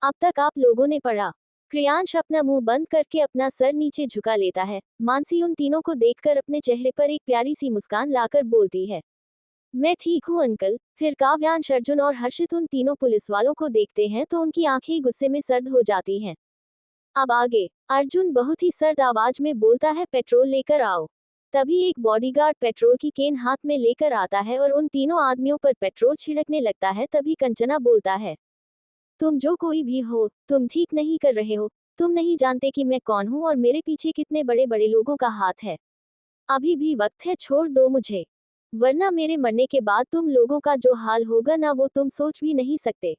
अब तक आप लोगों ने पढ़ा। क्रियांश अपना मुंह बंद करके अपना सर नीचे झुका लेता है। मानसी उन तीनों को देखकर अपने चेहरे पर एक प्यारी सी मुस्कान लाकर बोलती है, मैं ठीक हूँ अंकल। फिर काव्यांश, अर्जुन और हर्षित उन तीनों पुलिस वालों को देखते हैं तो उनकी आंखें गुस्से में सर्द हो जाती हैं। अब आगे। अर्जुन बहुत ही सर्द आवाज में बोलता है, पेट्रोल लेकर आओ। तभी एक बॉडीगार्ड पेट्रोल की केन हाथ में लेकर आता है और उन तीनों आदमियों पर पेट्रोल छिड़कने लगता है। तभी कंचना बोलता है, तुम जो कोई भी हो, तुम ठीक नहीं कर रहे हो। तुम नहीं जानते कि मैं कौन हूँ और मेरे पीछे कितने बड़े बड़े लोगों का हाथ है। अभी भी वक्त है, छोड़ दो मुझे, वरना मेरे मरने के बाद तुम लोगों का जो हाल होगा ना, वो तुम सोच भी नहीं सकते।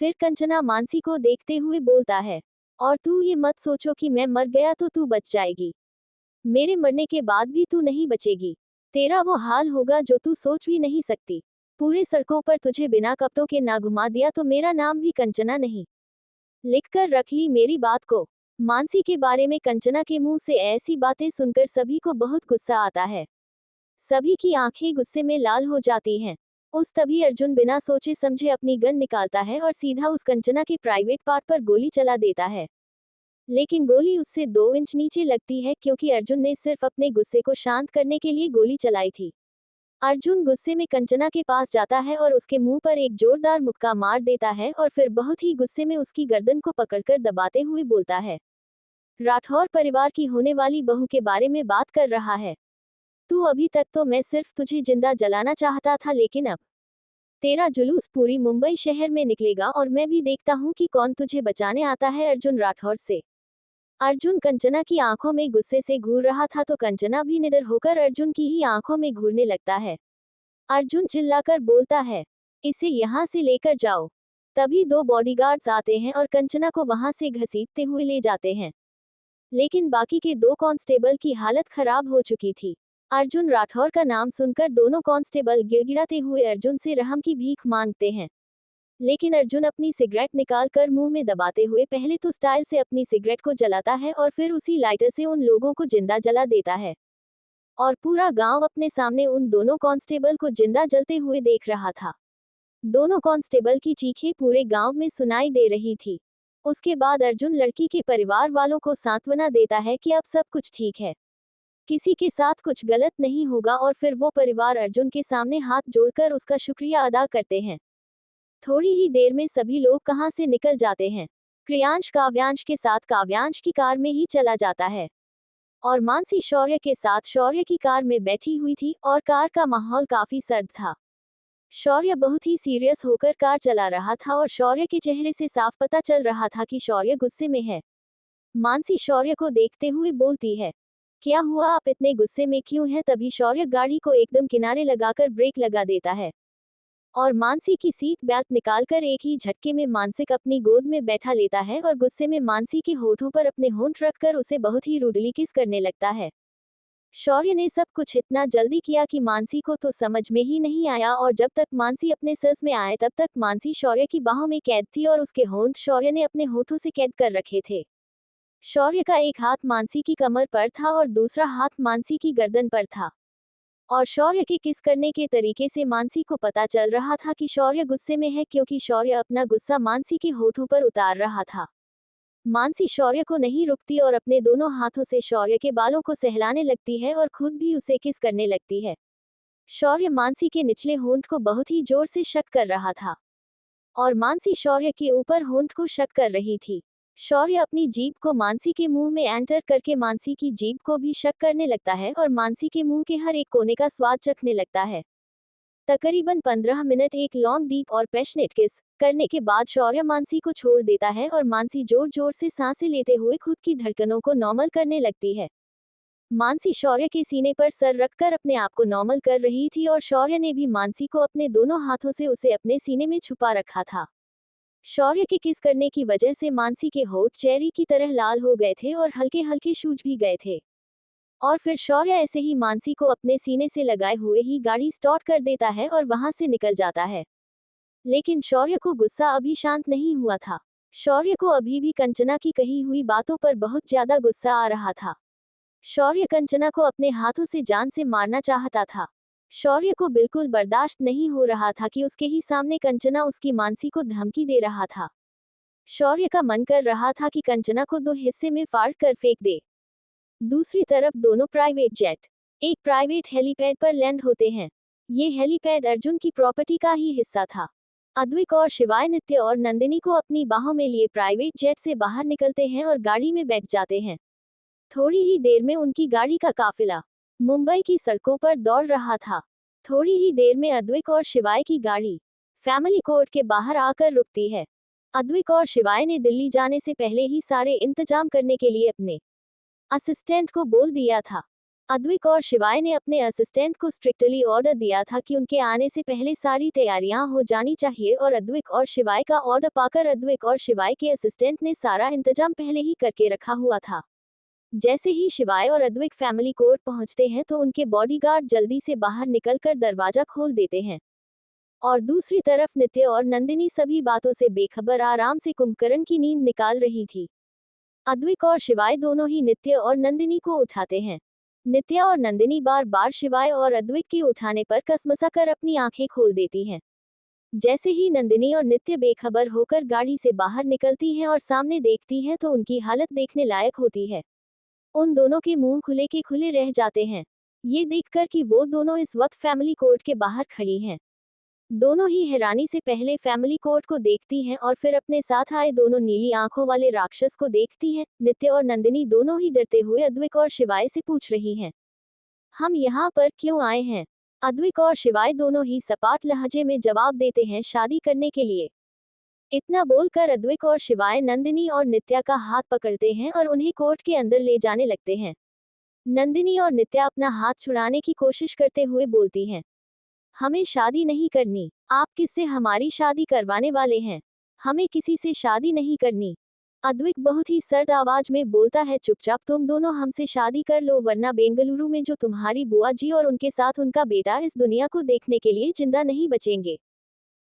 फिर कंचना मानसी को देखते हुए बोलता है, और तू ये मत सोचो कि मैं मर गया तो तू बच जाएगी। मेरे मरने के बाद भी तू नहीं बचेगी। तेरा वो हाल होगा जो तू सोच भी नहीं सकती। पूरे सड़कों पर तुझे बिना कपड़ों के ना घुमा दिया तो मेरा नाम भी कंचना नहीं। लिखकर रख ली मेरी बात को। मानसी के बारे में कंचना के मुंह से ऐसी बातें सुनकर सभी को बहुत गुस्सा आता है। सभी की आंखें गुस्से में लाल हो जाती हैं। उस तभी अर्जुन बिना सोचे समझे अपनी गन निकालता है और सीधा उस कंचना के प्राइवेट पार्ट पर गोली चला देता है। लेकिन गोली उससे 2 इंच नीचे लगती है क्योंकि अर्जुन ने सिर्फ अपने गुस्से को शांत करने के लिए गोली चलाई थी। अर्जुन गुस्से में कंचना के पास जाता है और उसके मुंह पर एक जोरदार मुक्का मार देता है और फिर बहुत ही गुस्से में उसकी गर्दन को पकड़कर दबाते हुए बोलता है, राठौर परिवार की होने वाली बहू के बारे में बात कर रहा है तू। अभी तक तो मैं सिर्फ तुझे जिंदा जलाना चाहता था, लेकिन अब तेरा जुलूस पूरी मुंबई शहर में निकलेगा और मैं भी देखता हूँ कि कौन तुझे बचाने आता है अर्जुन राठौर से। अर्जुन कंचना की आंखों में गुस्से से घूर रहा था तो कंचना भी निडर होकर अर्जुन की ही आंखों में घूरने लगता है। अर्जुन चिल्लाकर बोलता है, इसे यहाँ से लेकर जाओ। तभी 2 बॉडीगार्ड्स आते हैं और कंचना को वहां से घसीटते हुए ले जाते हैं। लेकिन बाकी के 2 कांस्टेबल की हालत खराब हो चुकी थी। अर्जुन राठौर का नाम सुनकर दोनों कांस्टेबल गिड़गिड़ाते हुए अर्जुन से रहम की भीख मांगते हैं। लेकिन अर्जुन अपनी सिगरेट निकालकर मुंह में दबाते हुए पहले तो स्टाइल से अपनी सिगरेट को जलाता है और फिर उसी लाइटर से उन लोगों को जिंदा जला देता है। और पूरा गांव अपने सामने उन दोनों कांस्टेबल को जिंदा जलते हुए देख रहा था। दोनों कांस्टेबल की चीखें पूरे गांव में सुनाई दे रही थी। उसके बाद अर्जुन लड़की के परिवार वालों को सांत्वना देता है कि अब सब कुछ ठीक है, किसी के साथ कुछ गलत नहीं होगा, और फिर वो परिवार अर्जुन के सामने हाथ जोड़कर उसका शुक्रिया अदा करते हैं। थोड़ी ही देर में सभी लोग कहां से निकल जाते हैं। क्रियांश काव्यांश के साथ काव्यांश की कार में ही चला जाता है और मानसी शौर्य के साथ शौर्य की कार में बैठी हुई थी और कार का माहौल काफी सर्द था। शौर्य बहुत ही सीरियस होकर कार चला रहा था और शौर्य के चेहरे से साफ पता चल रहा था कि शौर्य गुस्से में है। मानसी शौर्य को देखते हुए बोलती है, क्या हुआ, आप इतने गुस्से में क्यों हैं? तभी शौर्य गाड़ी को एकदम किनारे लगाकर ब्रेक लगा देता है और मानसी की सीट बेल्ट निकालकर एक ही झटके में मानसिक अपनी गोद में बैठा लेता है और गुस्से में मानसी के होठों पर अपने होंठ रखकर उसे बहुत ही रूडली किस करने लगता है। शौर्य ने सब कुछ इतना जल्दी किया कि मानसी को तो समझ में ही नहीं आया और जब तक मानसी अपने सस में आए तब तक मानसी शौर्य की बाहों में कैद थी और उसके होंठ शौर्य ने अपने होठों से कैद कर रखे थे। शौर्य का एक हाथ मानसी की कमर पर था और दूसरा हाथ मानसी की गर्दन पर था और शौर्य के किस करने के तरीके से मानसी को पता चल रहा था कि शौर्य गुस्से में है, क्योंकि शौर्य अपना गुस्सा मानसी के होठों पर उतार रहा था। मानसी शौर्य को नहीं रुकती और अपने दोनों हाथों से शौर्य के बालों को सहलाने लगती है और खुद भी उसे किस करने लगती है। शौर्य मानसी के निचले होंठ को बहुत ही जोर से शक कर रहा था और मानसी शौर्य के ऊपर होंठ को शक कर रही थी। शौर्य अपनी जीभ को मानसी के मुंह में एंटर करके मानसी की जीभ को भी शक करने लगता है और मानसी के मुंह के हर एक कोने का स्वाद चखने लगता है। तकरीबन 15 मिनट एक लॉन्ग डीप और पैशनेट किस करने के बाद शौर्य मानसी को छोड़ देता है और मानसी जोर जोर से सांसें लेते हुए खुद की धड़कनों को नॉर्मल करने लगती है। मानसी शौर्य के सीने पर सर रखकर अपने आप को नॉर्मल कर रही थी और शौर्य ने भी मानसी को अपने दोनों हाथों से उसे अपने सीने में छुपा रखा था। शौर्य के किस करने की वजह से मानसी के होठ चेरी की तरह लाल हो गए थे और हल्के हल्के सूज भी गए थे। और फिर शौर्य ऐसे ही मानसी को अपने सीने से लगाए हुए ही गाड़ी स्टार्ट कर देता है और वहां से निकल जाता है। लेकिन शौर्य को गुस्सा अभी शांत नहीं हुआ था। शौर्य को अभी भी कंचना की कही हुई बातों पर बहुत ज्यादा गुस्सा आ रहा था। शौर्य कंचना को अपने हाथों से जान से मारना चाहता था। शौर्य को बिल्कुल बर्दाश्त नहीं हो रहा था कि उसके ही सामने कंचना उसकी मानसी को धमकी दे रहा था। शौर्य का मन कर रहा था कि कंचना को 2 हिस्से में फाड़ कर फेंक दे। दूसरी तरफ दोनों प्राइवेट जेट एक प्राइवेट हेलीपैड पर लैंड होते हैं। ये हेलीपैड अर्जुन की प्रॉपर्टी का ही हिस्सा था। अद्विक और शिवाय नित्य और नंदिनी को अपनी बाहों में लिए प्राइवेट जेट से बाहर निकलते हैं और गाड़ी में बैठ जाते हैं। थोड़ी ही देर में उनकी गाड़ी का काफिला मुंबई की सड़कों पर दौड़ रहा था। थोड़ी ही देर में अद्विक और शिवाय की गाड़ी फैमिली कोर्ट के बाहर आकर रुकती है। अद्विक और शिवाय ने दिल्ली जाने से पहले ही सारे इंतजाम करने के लिए अपने असिस्टेंट को बोल दिया था। अद्विक और शिवाय ने अपने असिस्टेंट को स्ट्रिक्टली ऑर्डर दिया था कि उनके आने से पहले सारी तैयारियां हो जानी चाहिए और अद्विक और शिवाय का ऑर्डर पाकर अद्विक और शिवाय के असिस्टेंट ने सारा इंतजाम पहले ही करके रखा हुआ था। जैसे ही शिवाय और अद्विक फैमिली कोर्ट पहुंचते हैं तो उनके बॉडीगार्ड जल्दी से बाहर निकलकर दरवाजा खोल देते हैं। और दूसरी तरफ नित्य और नंदिनी सभी बातों से बेखबर आराम से कुंभकर्ण की नींद निकाल रही थी। अद्विक और शिवाय दोनों ही नित्य और नंदिनी को उठाते हैं। नित्य और नंदिनी बार बार शिवाय और अद्विक के उठाने पर कसमसाकर अपनी आंखें खोल देती हैं। जैसे ही नंदिनी और नित्य बेखबर होकर गाड़ी से बाहर निकलती हैं और सामने देखती हैं तो उनकी हालत देखने लायक होती है। उन दोनों के मुंह खुले के खुले रह जाते हैं, ये देखकर कि वो दोनों इस वक्त फैमिली कोर्ट के बाहर खड़ी हैं। दोनों ही हैरानी से पहले फैमिली कोर्ट को देखती हैं और फिर अपने साथ आए दोनों नीली आंखों वाले राक्षस को देखती हैं। नित्य और नंदिनी दोनों ही डरते हुए अद्विक और शिवाय से पूछ रही हैं, हम यहाँ पर क्यों आए हैं? अद्विक और शिवाय दोनों ही सपाट लहजे में जवाब देते हैं, शादी करने के लिए। इतना बोलकर अद्विक और शिवाय नंदिनी और नित्या का हाथ पकड़ते हैं और उन्हें कोर्ट के अंदर ले जाने लगते हैं। नंदिनी और नित्या अपना हाथ छुड़ाने की कोशिश करते हुए बोलती हैं, हमें शादी नहीं करनी। आप किससे हमारी शादी करवाने वाले हैं? हमें किसी से शादी नहीं करनी। अद्विक बहुत ही सर्द आवाज में बोलता है, चुपचाप तुम दोनों हमसे शादी कर लो वरना बेंगलुरु में जो तुम्हारी बुआ जी और उनके साथ उनका बेटा इस दुनिया को देखने के लिए जिंदा नहीं बचेंगे।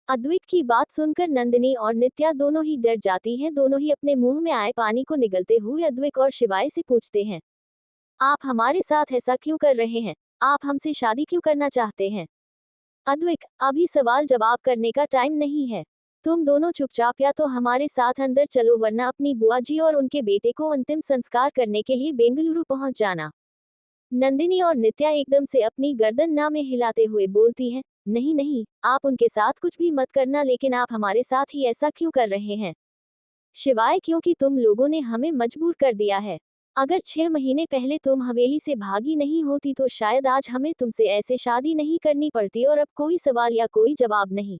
अद्विक की बात सुनकर नंदिनी और नित्या दोनों ही डर जाती हैं। दोनों ही अपने मुंह में आए पानी को निगलते हुए अद्विक और शिवाय से पूछते हैं, आप हमारे साथ ऐसा क्यों कर रहे हैं? आप हमसे शादी क्यों करना चाहते हैं? अद्विक, अभी सवाल जवाब करने का टाइम नहीं है। तुम दोनों चुपचाप या तो हमारे साथ अंदर चलो वरना अपनी बुआ जी और उनके बेटे को अंतिम संस्कार करने के लिए बेंगलुरु पहुंच जाना। नंदिनी और नित्या एकदम से अपनी गर्दन ना में हिलाते हुए बोलती हैं, नहीं नहीं, आप उनके साथ कुछ भी मत करना, लेकिन आप हमारे साथ ही ऐसा क्यों कर रहे हैं? शिवाय, क्योंकि तुम लोगों ने हमें मजबूर कर दिया है। अगर 6 महीने पहले तुम हवेली से भागी नहीं होती तो शायद आज हमें तुमसे ऐसे शादी नहीं करनी पड़ती और अब कोई सवाल या कोई जवाब नहीं।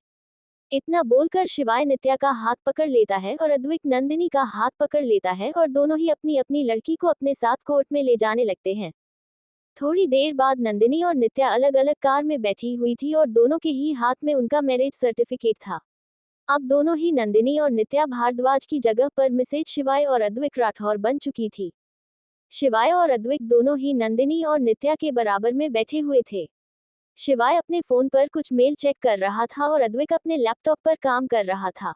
इतना बोलकर शिवाय नित्या का हाथ पकड़ लेता है और अद्विक नंदिनी का हाथ पकड़ लेता है और दोनों ही अपनी अपनी लड़की को अपने साथ कोर्ट में ले जाने लगते हैं। थोड़ी देर बाद नंदिनी और नित्या अलग अलग कार में बैठी हुई थी और दोनों के ही हाथ में उनका मैरिज सर्टिफिकेट था। अब दोनों ही नंदिनी और नित्या भारद्वाज की जगह पर मिसेज शिवाय और अद्विक राठौर बन चुकी थी। शिवाय और अद्विक दोनों ही नंदिनी और नित्या के बराबर में बैठे हुए थे। शिवाय अपने फोन पर कुछ मेल चेक कर रहा था और अद्विक अपने लैपटॉप पर काम कर रहा था।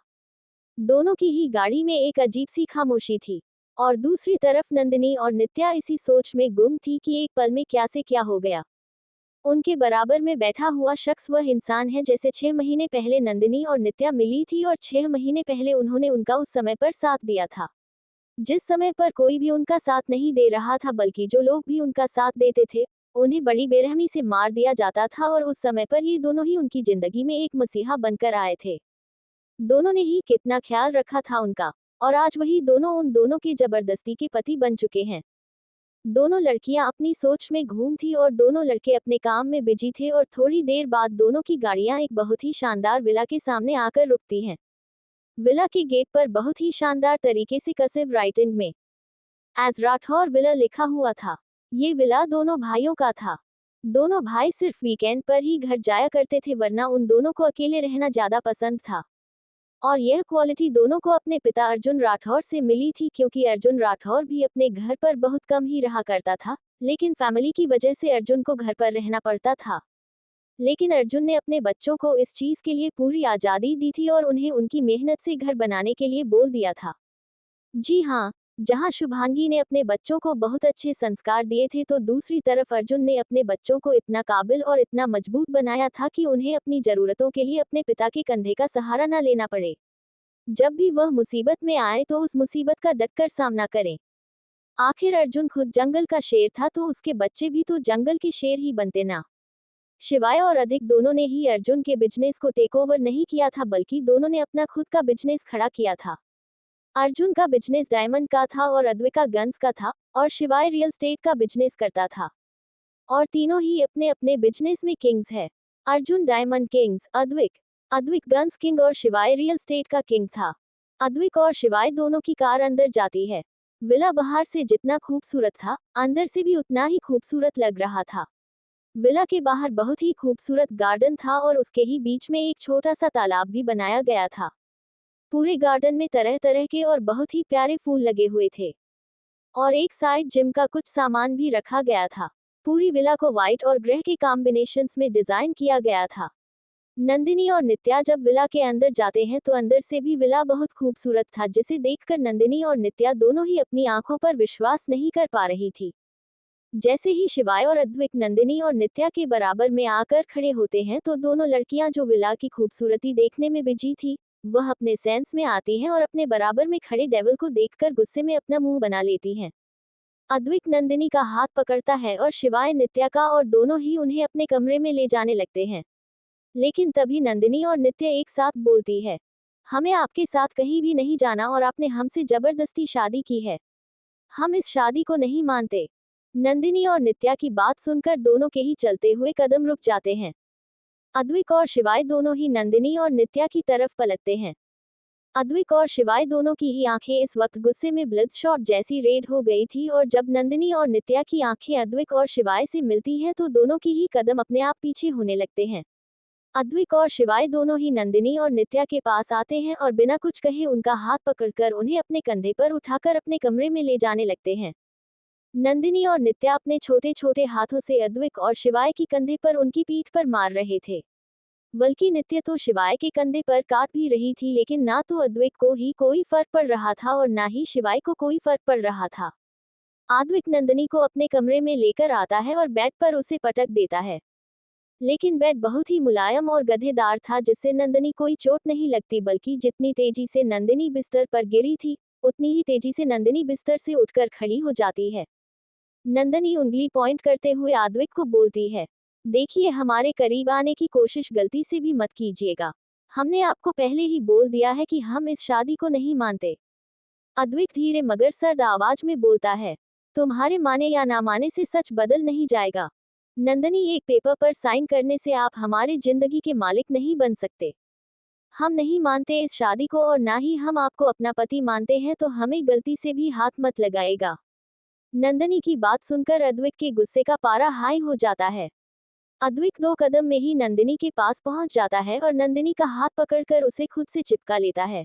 दोनों की ही गाड़ी में एक अजीब सी खामोशी थी और दूसरी तरफ नंदिनी और नित्या इसी सोच में गुम थी कि एक पल में क्या से क्या हो गया। उनके बराबर में बैठा हुआ शख्स वह इंसान है जैसे 6 महीने पहले नंदिनी और नित्या मिली थी और 6 महीने पहले उन्होंने उनका उस समय पर साथ दिया था। जिस समय पर कोई भी उनका साथ नहीं दे रहा था, बल्कि जो लोग भी उनका साथ देते थे उन्हें बड़ी बेरहमी से मार दिया जाता था, और उस समय पर ये दोनों ही उनकी जिंदगी में एक मसीहा बनकर आए थे। दोनों ने ही कितना ख्याल रखा था उनका, और आज वही दोनों उन दोनों के जबरदस्ती के पति बन चुके हैं। दोनों लड़कियां अपनी सोच में घूम थी और दोनों लड़के अपने काम में बिजी थे और थोड़ी देर बाद दोनों की गाड़ियां एक बहुत ही शानदार विला के सामने आकर रुकती हैं। विला के गेट पर बहुत ही शानदार तरीके से कर्सिव राइटिंग में एज राठौर विला लिखा हुआ था। ये विला दोनों भाइयों का था। दोनों भाई सिर्फ वीकेंड पर ही घर जाया करते थे, वरना उन दोनों को अकेले रहना ज्यादा पसंद था। और यह क्वालिटी दोनों को अपने पिता अर्जुन राठौर से मिली थी, क्योंकि अर्जुन राठौर भी अपने घर पर बहुत कम ही रहा करता था, लेकिन फैमिली की वजह से अर्जुन को घर पर रहना पड़ता था। लेकिन अर्जुन ने अपने बच्चों को इस चीज के लिए पूरी आजादी दी थी और उन्हें उनकी मेहनत से घर बनाने के लिए बोल दिया था। जी हाँ, जहाँ शुभांगी ने अपने बच्चों को बहुत अच्छे संस्कार दिए थे, तो दूसरी तरफ अर्जुन ने अपने बच्चों को इतना काबिल और इतना मजबूत बनाया था कि उन्हें अपनी जरूरतों के लिए अपने पिता के कंधे का सहारा न लेना पड़े। जब भी वह मुसीबत में आए तो उस मुसीबत का डटकर सामना करें। आखिर अर्जुन खुद जंगल का शेर था तो उसके बच्चे भी तो जंगल के शेर ही बनते ना। शिवाय और अधिक दोनों ने ही अर्जुन के बिजनेस को टेक ओवर नहीं किया था, बल्कि दोनों ने अपना खुद का बिजनेस खड़ा किया था। अर्जुन का बिजनेस डायमंड का था और अद्विका गन्स का था, और शिवाय रियल स्टेट का बिजनेस करता था। और तीनों ही अपने अपने बिजनेस में किंग्स है। Arjun diamond Kings, Advik guns king और शिवाय रियल स्टेट का किंग था। अद्विक और शिवाय दोनों की कार अंदर जाती है। विला बाहर से जितना खूबसूरत था, अंदर से भी उतना ही खूबसूरत लग रहा था। विला के बाहर बहुत ही खूबसूरत गार्डन था और उसके ही बीच में एक छोटा सा तालाब भी बनाया गया था। पूरे गार्डन में तरह तरह के और बहुत ही प्यारे फूल लगे हुए थे, और एक साइड जिम का कुछ सामान भी रखा गया था। पूरी विला को व्हाइट और ग्रे के कॉम्बिनेशंस में डिजाइन किया गया था। नंदिनी और नित्या जब विला के अंदर जाते हैं तो अंदर से भी विला बहुत खूबसूरत था, जिसे देखकर नंदिनी और नित्या दोनों ही अपनी आंखों पर विश्वास नहीं कर पा रही थी। जैसे ही शिवाय और अद्विक नंदिनी और नित्या के बराबर में आकर खड़े होते हैं तो दोनों लड़कियां जो विला की खूबसूरती देखने में बिजी थी, वह अपने सेंस में आती हैं और अपने बराबर में खड़े डेविल को देखकर गुस्से में अपना मुंह बना लेती हैं। अद्विक नंदिनी का हाथ पकड़ता है और शिवाय नित्या का, और दोनों ही उन्हें अपने कमरे में ले जाने लगते हैं। लेकिन तभी नंदिनी और नित्या एक साथ बोलती है, हमें आपके साथ कहीं भी नहीं जाना और आपने हमसे जबरदस्ती शादी की है। हम इस शादी को नहीं मानते। नंदिनी और नित्या की बात सुनकर दोनों के ही चलते हुए कदम रुक जाते हैं। अद्विक और शिवाय दोनों ही नंदिनी और नित्या की तरफ पलटते हैं। अद्विक और शिवाय दोनों की ही आंखें इस वक्त गुस्से में ब्लड शॉट जैसी रेड हो गई थी, और जब नंदिनी और नित्या की आंखें अद्विक और शिवाय से मिलती हैं तो दोनों की ही कदम अपने आप पीछे होने लगते हैं। अद्विक और शिवाय दोनों ही नंदिनी और नित्या के पास आते हैं और बिना कुछ कहे उनका हाथ पकड़कर उन्हें अपने कंधे पर उठाकर अपने कमरे में ले जाने लगते हैं। नंदिनी और नित्या अपने छोटे छोटे हाथों से अद्विक और शिवाय की कंधे पर उनकी पीठ पर मार रहे थे। बल्कि नित्या तो शिवाय के कंधे पर काट भी रही थी, लेकिन ना तो अद्विक को ही कोई फर्क पड़ रहा था और ना ही शिवाय को कोई फर्क पड़ रहा था। अद्विक नंदिनी को अपने कमरे में लेकर आता है और बेड पर उसे पटक देता है। लेकिन बेड बहुत ही मुलायम और गद्देदार था, जिससे नंदिनी कोई चोट नहीं लगती, बल्कि जितनी तेजी से नंदिनी बिस्तर पर गिरी थी, उतनी ही तेजी से नंदिनी बिस्तर से उठकर खड़ी हो जाती है। नंदिनी उंगली पॉइंट करते हुए अद्विक को बोलती है, देखिए, हमारे करीब आने की कोशिश गलती से भी मत कीजिएगा। हमने आपको पहले ही बोल दिया है कि हम इस शादी को नहीं मानते। अद्विक धीरे मगर सर्द आवाज में बोलता है, तुम्हारे माने या ना माने से सच बदल नहीं जाएगा। नंदिनी, एक पेपर पर साइन करने से आप हमारे जिंदगी के मालिक नहीं बन सकते। हम नहीं मानते इस शादी को, और ना ही हम आपको अपना पति मानते हैं, तो हमें गलती से भी हाथ मत लगाएगा। नंदिनी की बात सुनकर अद्विक के गुस्से का पारा हाई हो जाता है। अद्विक 2 कदम में ही नंदिनी के पास पहुंच जाता है और नंदिनी का हाथ पकड़कर उसे खुद से चिपका लेता है।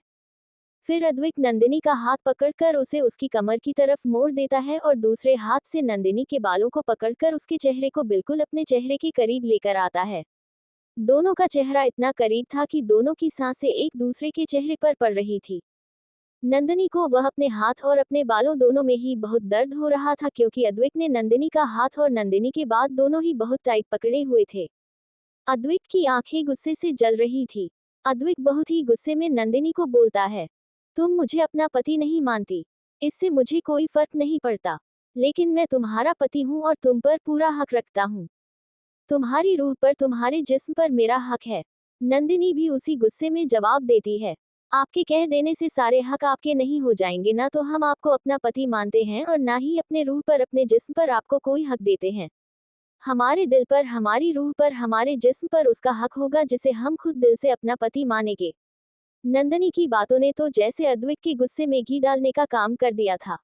फिर अद्विक नंदिनी का हाथ पकड़कर उसे उसकी कमर की तरफ मोड़ देता है और दूसरे हाथ से नंदिनी के बालों को पकड़कर उसके चेहरे को बिल्कुल अपने चेहरे के करीब लेकर आता है। दोनों का चेहरा इतना करीब था कि दोनों की सांसें एक दूसरे के चेहरे पर पड़ रही थी। नंदिनी को वह अपने हाथ और अपने बालों दोनों में ही बहुत दर्द हो रहा था, क्योंकि अद्विक ने नंदिनी का हाथ और नंदिनी के बाद दोनों ही बहुत टाइट पकड़े हुए थे। अद्विक की आंखें गुस्से से जल रही थी। अद्विक बहुत ही गुस्से में नंदिनी को बोलता है, तुम मुझे अपना पति नहीं मानती, इससे मुझे कोई फर्क नहीं पड़ता, लेकिन मैं तुम्हारा पति हूँ और तुम पर पूरा हक रखता हूँ। तुम्हारी रूह पर, तुम्हारे जिस्म पर मेरा हक है। नंदिनी भी उसी गुस्से में जवाब देती है, आपके कह देने से सारे हक आपके नहीं हो जाएंगे। ना तो हम आपको अपना पति मानते हैं और ना ही अपने रूह पर, अपने जिस्म पर आपको कोई हक देते हैं। हमारे दिल पर, हमारी रूह पर, हमारे जिस्म पर उसका हक होगा जिसे हम खुद दिल से अपना पति मानेंगे। नंदिनी की बातों ने तो जैसे अद्विक के गुस्से में घी डालने का काम कर दिया था।